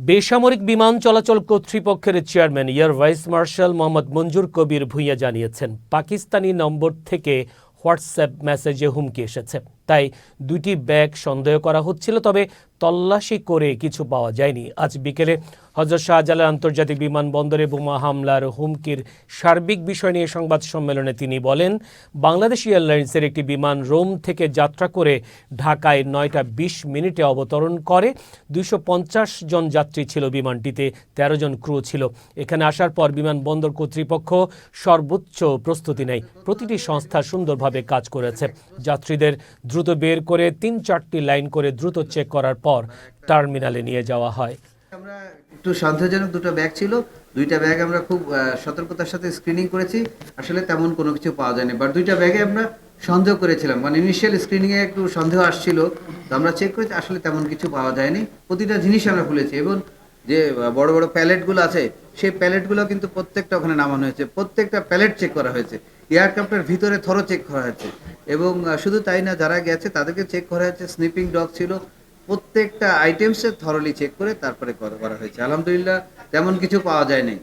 বেসামরিক বিমান চলাচল কর্তৃপক্ষের chairman air vice marshal Mohammad Manzur Kabir Bhuiyan জানিয়েছেন, পাকিস্তানি নম্বর থেকে হোয়াটসঅ্যাপ মেসেজে হুমকি এসেছে। তাই দুটি ব্যাগ সন্দেহ করা হচ্ছিল, তবে তল্লাশি করে কিছু পাওয়া যায়নি। আজ বিকেলে হযরত শাহজালাল আন্তর্জাতিক বিমানবন্দরে বোমা হামলার হুমকির সার্বিক বিষয় নিয়ে সংবাদ সম্মেলনে তিনি বলেন, বাংলাদেশ এয়ারলাইন্সের একটি বিমান রোম থেকে যাত্রা করে ঢাকায় 9টা 20 মিনিটে অবতরণ করে। 250 জন যাত্রী ছিল বিমানটিতে, 13 জন ক্রু ছিল। এখানে আসার পর বিমানবন্দর কর্তৃপক্ষ সর্বোচ্চ প্রস্তুতি নেয়। প্রতিটি সংস্থা সুন্দরভাবে কাজ করেছে। যাত্রীদের দ্রুত বের করে 3-4টি লাইন করে দ্রুত চেক করার পর টার্মিনালে নিয়ে যাওয়া হয়। আমরা একটু সন্দেহজনক দুটো ব্যাগ ছিল, দুইটা ব্যাগ আমরা খুব সতর্কতার সাথে স্ক্রিনিং করেছি। আসলে তেমন কোনো কিছু পাওয়া যায়নি, বাট দুইটা ব্যাগে আমরা সন্দেহ করেছিলাম, মানে ইনিশিয়াল স্ক্রিনিংয়ে একটু সন্দেহ আসছিল, তো আমরা চেক করেছি, আসলে তেমন কিছু পাওয়া যায়নি। প্রতিটা জিনিস আমরা খুলেছি এবং যে বড় বড় প্যালেটগুলো আছে সেই প্যালেটগুলো কিন্তু প্রত্যেকটা ওখানে নামানো হয়েছে, প্রত্যেকটা প্যালেট চেক করা হয়েছে, এয়ারক্রাফটের ভিতরে থরো চেক করা হয়েছে এবং শুধু তাই না, যারা গেছে তাদেরকে চেক করা হয়েছে। স্নিপিং ডগ ছিল, প্রত্যেকটা আইটেমসে থরলি চেক করে তারপরে করা হয়েছে। আলহামদুলিল্লাহ তেমন কিছু পাওয়া যায় নাই।